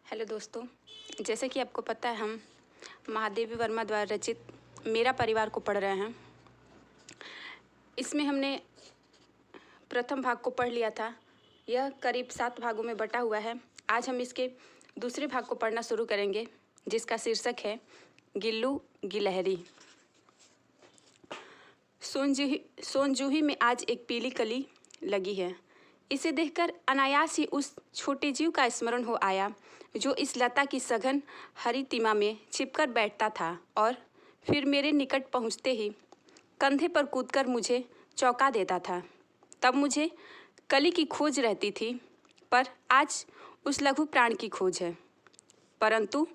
Hello दोस्तों, जैसे कि आपको पता है हम महादेवी वर्मा द्वारा रचित मेरा परिवार को पढ़ रहे हैं। इसमें हमने प्रथम भाग को पढ़ लिया था। यह करीब 7 भागों में बटा हुआ है। आज हम इसके दूसरे भाग को पढ़ना शुरू करेंगे, जिसका शीर्षक है गिल्लू गिलहरी। सोनजूही में आज एक पीली कली लगी है। इसे देखकर अनायास ही उस छोटे जीव का स्मरण हो आया जो इस लता की सघन हरी तिमा में छिपकर बैठता था और फिर मेरे निकट पहुंचते ही कंधे पर कूदकर मुझे चौंका देता था। तब मुझे कली की खोज रहती थी, पर आज उस लघु प्राण की खोज है। परंतु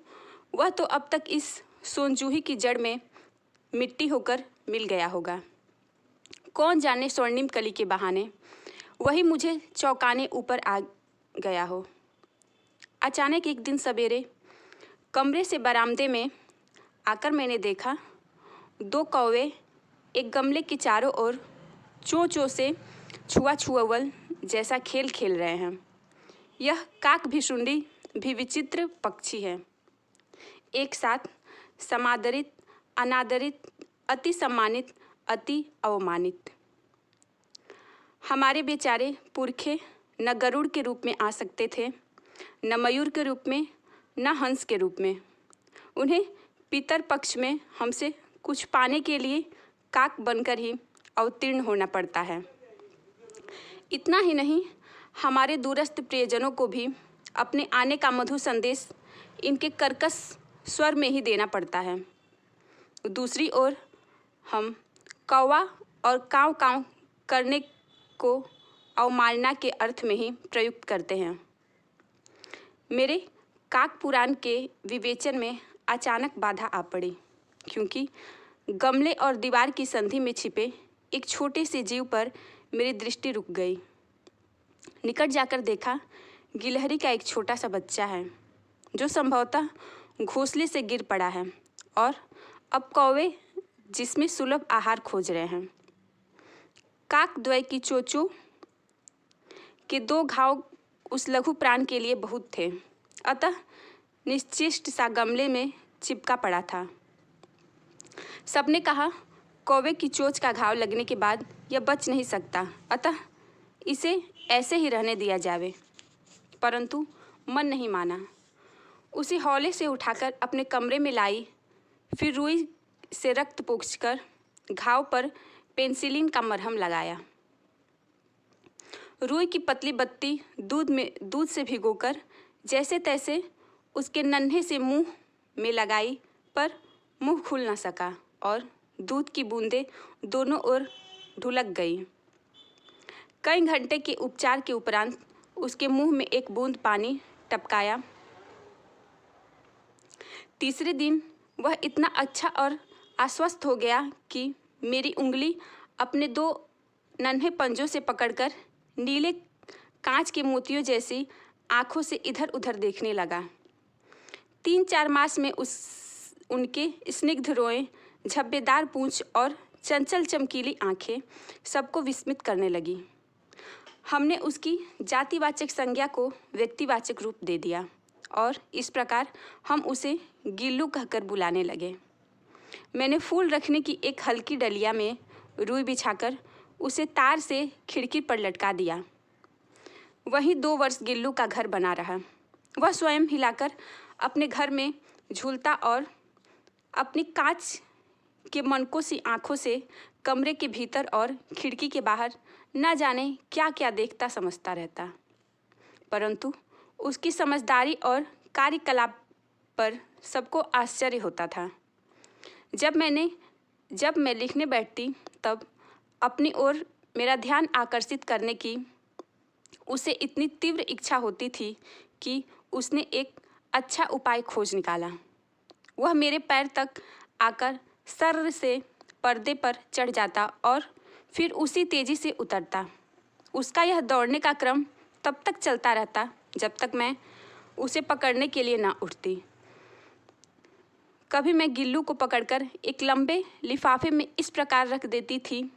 वह तो अब तक इस सोनजूही की जड़ में मिट्टी होकर मिल गया होगा। कौन जाने स्वर्णिम कली के बहाने वही मुझे चौंकाने ऊपर आ गया हो। अचानक एक दिन सवेरे कमरे से बरामदे में आकर मैंने देखा 2 कौवे एक गमले के चारों ओर चों से छुआ छुअवल जैसा खेल खेल रहे हैं। यह काक भिशुंडी भी विचित्र पक्षी है। एक साथ समादरित, अनादरित, अति सम्मानित, अति अवमानित। हमारे बेचारे पुरखे न गरुड़ के रूप में आ सकते थे, न मयूर के रूप में, न हंस के रूप में। उन्हें पितर पक्ष में हमसे कुछ पाने के लिए काक बनकर ही अवतीर्ण होना पड़ता है। इतना ही नहीं, हमारे दूरस्थ प्रियजनों को भी अपने आने का मधुर संदेश इनके कर्कश स्वर में ही देना पड़ता है। दूसरी ओर हम कौवा और काँव काँव करने को अवमानना के अर्थ में ही प्रयुक्त करते हैं। मेरे काक पुराण के विवेचन में अचानक बाधा आ पड़ी, क्योंकि गमले और दीवार की संधि में छिपे एक छोटे से जीव पर मेरी दृष्टि रुक गई। निकट जाकर देखा, गिलहरी का एक छोटा सा बच्चा है जो संभवतः घोंसले से गिर पड़ा है और अब कौवे जिसमें सुलभ आहार खोज रहे हैं। काक द्वय की चोंचों के 2 घाव उस लघु प्राण के लिए बहुत थे, अतः निश्चिष्ट सा गमले में चिपका पड़ा था। सबने कहा कौवे की चोंच का घाव लगने के बाद यह बच नहीं सकता, अतः इसे ऐसे ही रहने दिया जावे। परंतु मन नहीं माना। उसे हौले से उठाकर अपने कमरे में लाई, फिर रुई से रक्त पोंछकर घाव पर पेनिसिलिन का मरहम लगाया। रुई की पतली बत्ती दूध से भिगोकर जैसे तैसे उसके नन्हे से मुंह में लगाई, पर मुंह खुल न सका और दूध की बूंदें दोनों ओर ढुलक गई। कई घंटे के उपचार के उपरांत उसके मुंह में एक बूंद पानी टपकाया। तीसरे दिन वह इतना अच्छा और आश्वस्त हो गया कि मेरी उंगली अपने 2 नन्हे पंजों से पकड़कर नीले कांच के मोतियों जैसी आंखों से इधर उधर देखने लगा। 3-4 मास में उनके स्निग्ध रोए, झब्बेदार पूंछ और चंचल चमकीली आंखें सबको विस्मित करने लगी। हमने उसकी जातिवाचक संज्ञा को व्यक्तिवाचक रूप दे दिया और इस प्रकार हम उसे गिल्लू कहकर बुलाने लगे। मैंने फूल रखने की एक हल्की डलिया में रुई बिछाकर उसे तार से खिड़की पर लटका दिया। वहीं 2 वर्ष गिल्लू का घर बना रहा। वह स्वयं हिलाकर अपने घर में झूलता और अपनी कांच के मनकों सी आंखों से कमरे के भीतर और खिड़की के बाहर न जाने क्या क्या देखता समझता रहता। परंतु उसकी समझदारी और कार्यकलाप पर सबको आश्चर्य होता था। जब मैं लिखने बैठती तब अपनी ओर मेरा ध्यान आकर्षित करने की उसे इतनी तीव्र इच्छा होती थी कि उसने एक अच्छा उपाय खोज निकाला। वह मेरे पैर तक आकर सर्र से पर्दे पर चढ़ जाता और फिर उसी तेजी से उतरता। उसका यह दौड़ने का क्रम तब तक चलता रहता जब तक मैं उसे पकड़ने के लिए ना उठती। कभी मैं गिल्लू को पकड़कर एक लंबे लिफाफे में इस प्रकार रख देती थी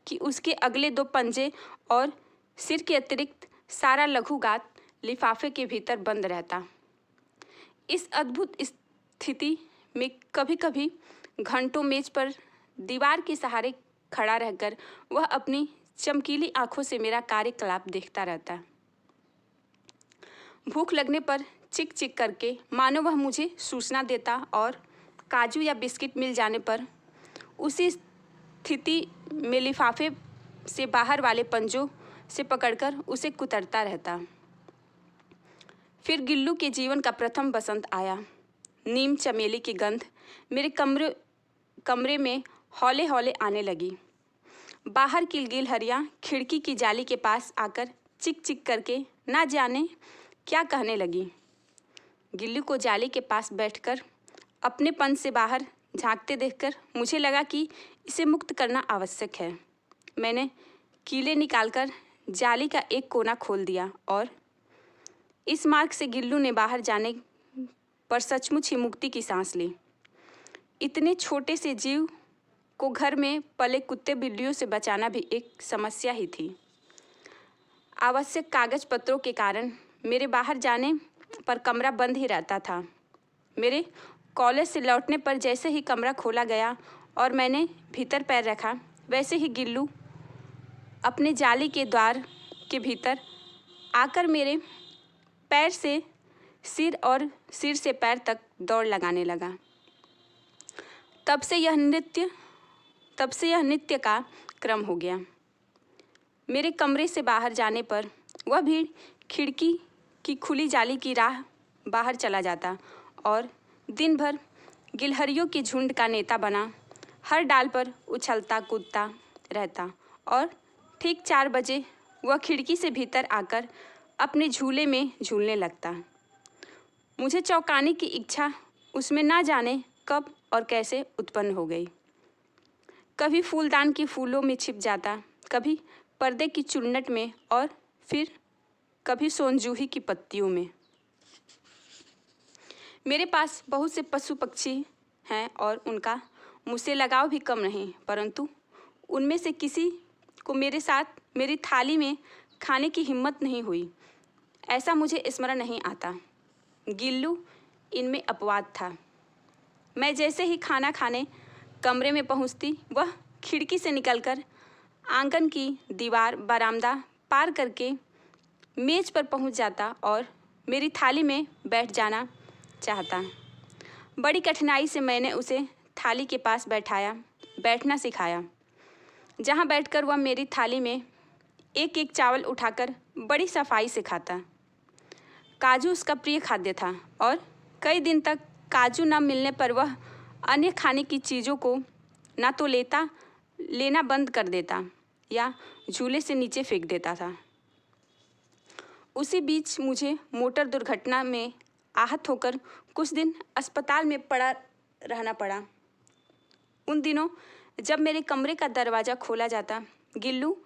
कि उसके अगले 2 पंजे और सिर के अतिरिक्त सारा लघु गात लिफाफे के भीतर बंद रहता। इस अद्भुत स्थिति में कभी कभी घंटों मेज पर दीवार के सहारे खड़ा रहकर वह अपनी चमकीली आंखों से मेरा कार्यकलाप देखता रहता। भूख लगने पर चिक चिक करके मानो वह मुझे सूचना देता और काजू या बिस्किट मिल जाने पर उसी स्थिति में लिफाफे से बाहर वाले पंजों से पकड़कर उसे कुतरता रहता। फिर गिल्लू के जीवन का प्रथम बसंत आया। नीम चमेली की गंध मेरे कमरे में हौले हौले आने लगी। बाहर की गिलहरियाँ खिड़की की जाली के पास आकर चिक चिक करके ना जाने क्या कहने लगी। गिल्लू को जाली के पास बैठकर अपने पन से बाहर झांकते देखकर मुझे लगा कि इसे मुक्त करना आवश्यक है। मैंने कीले निकालकर जाली का एक कोना खोल दिया और इस मार्ग से गिल्लू ने बाहर जाने पर सचमुच ही मुक्ति की सांस ली। इतने छोटे से जीव को घर में पले कुत्ते बिल्लियों से बचाना भी एक समस्या ही थी। आवश्यक कागज पत्रों के कारण मेरे बाहर जाने पर कमरा बंद ही रहता था। मेरे कॉलेज से लौटने पर जैसे ही कमरा खोला गया और मैंने भीतर पैर रखा, वैसे ही गिल्लू अपने जाली के द्वार के भीतर आकर मेरे पैर से सिर और सिर से पैर तक दौड़ लगाने लगा। तब से यह नित्य का क्रम हो गया। मेरे कमरे से बाहर जाने पर वह भी खिड़की की खुली जाली की राह बाहर चला जाता और दिन भर गिलहरियों के झुंड का नेता बना हर डाल पर उछलता कूदता रहता और ठीक 4 बजे वह खिड़की से भीतर आकर अपने झूले में झूलने लगता। मुझे चौंकाने की इच्छा उसमें ना जाने कब और कैसे उत्पन्न हो गई। कभी फूलदान के फूलों में छिप जाता, कभी पर्दे की चुन्नट में और फिर कभी सोनजूही की पत्तियों में। मेरे पास बहुत से पशु पक्षी हैं और उनका मुझसे लगाव भी कम नहीं, परंतु उनमें से किसी को मेरे साथ मेरी थाली में खाने की हिम्मत नहीं हुई, ऐसा मुझे स्मरण नहीं आता। गिल्लू इनमें अपवाद था। मैं जैसे ही खाना खाने कमरे में पहुंचती, वह खिड़की से निकलकर आंगन की दीवार बरामदा पार करके मेज पर पहुंच जाता और मेरी थाली में बैठ जाना चाहता। बड़ी कठिनाई से मैंने उसे थाली के पास बैठना सिखाया, जहां बैठकर वह मेरी थाली में एक एक चावल उठाकर बड़ी सफाई से खाता। काजू उसका प्रिय खाद्य था और कई दिन तक काजू न मिलने पर वह अन्य खाने की चीज़ों को ना तो लेना बंद कर देता या झूले से नीचे फेंक देता था। उसी बीच मुझे मोटर दुर्घटना में आहत होकर कुछ दिन अस्पताल में पड़ा रहना पड़ा। उन दिनों जब मेरे कमरे का दरवाज़ा खोला जाता, गिल्लू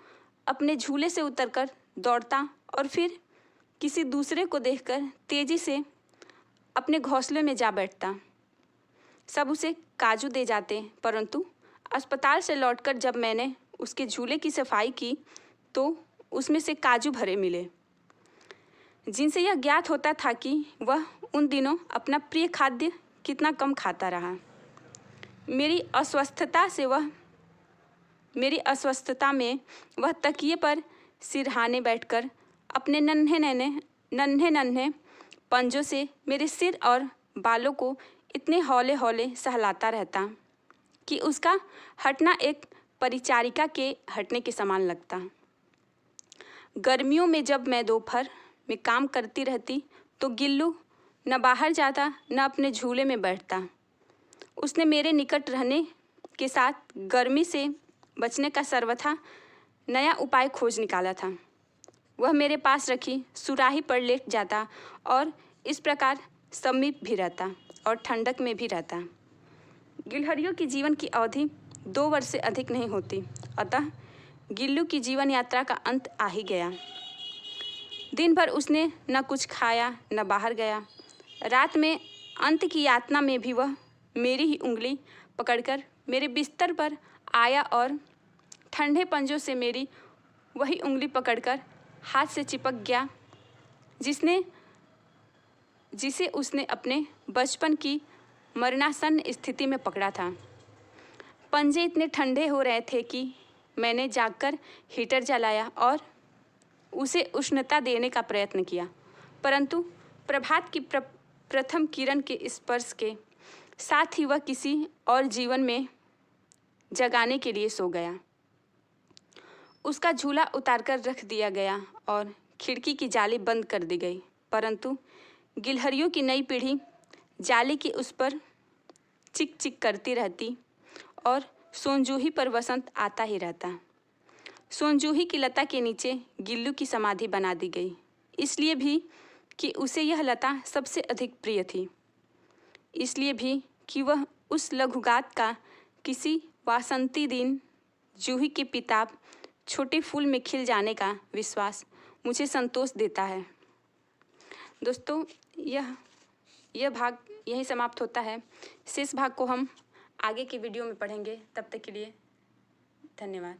अपने झूले से उतरकर दौड़ता और फिर किसी दूसरे को देखकर तेज़ी से अपने घोंसले में जा बैठता। सब उसे काजू दे जाते, परंतु अस्पताल से लौटकर जब मैंने उसके झूले की सफाई की तो उसमें से काजू भरे मिले, जिनसे यह ज्ञात होता था कि वह उन दिनों अपना प्रिय खाद्य कितना कम खाता रहा। मेरी अस्वस्थता में वह तकिए पर सिरहाने बैठकर अपने नन्हे पंजों से मेरे सिर और बालों को इतने हौले हौले सहलाता रहता कि उसका हटना एक परिचारिका के हटने के समान लगता। गर्मियों में जब मैं दोपहर में काम करती रहती तो गिल्लू न बाहर जाता न अपने झूले में बैठता। उसने मेरे निकट रहने के साथ गर्मी से बचने का सर्वथा नया उपाय खोज निकाला था। वह मेरे पास रखी सुराही पर लेट जाता और इस प्रकार समीप भी रहता और ठंडक में भी रहता। गिलहरियों की जीवन की अवधि 2 वर्ष से अधिक नहीं होती, अतः गिल्लू की जीवन यात्रा का अंत आ ही गया। दिन भर उसने न कुछ खाया न बाहर गया। रात में अंत की यातना में भी वह मेरी ही उंगली पकड़कर मेरे बिस्तर पर आया और ठंडे पंजों से मेरी वही उंगली पकड़कर हाथ से चिपक गया जिसने जिसे उसने अपने बचपन की मरणासन्न स्थिति में पकड़ा था। पंजे इतने ठंडे हो रहे थे कि मैंने जागकर हीटर जलाया और उसे उष्णता देने का प्रयत्न किया, परंतु प्रभात की प्रथम किरण के स्पर्श के साथ ही वह किसी और जीवन में जगाने के लिए सो गया। उसका झूला उतारकर रख दिया गया और खिड़की की जाली बंद कर दी गई, परंतु गिलहरियों की नई पीढ़ी जाली की उस पर चिक चिक करती रहती और सोनजूही पर वसंत आता ही रहता। सोनजूही की लता के नीचे गिल्लू की समाधि बना दी गई, इसलिए भी कि उसे यह लता सबसे अधिक प्रिय थी, इसलिए भी कि वह उस लघुगात का किसी वासंती दिन जूही के पिताब छोटे फूल में खिल जाने का विश्वास मुझे संतोष देता है। दोस्तों, यह भाग यहीं समाप्त होता है। शेष भाग को हम आगे के वीडियो में पढ़ेंगे। तब तक के लिए धन्यवाद।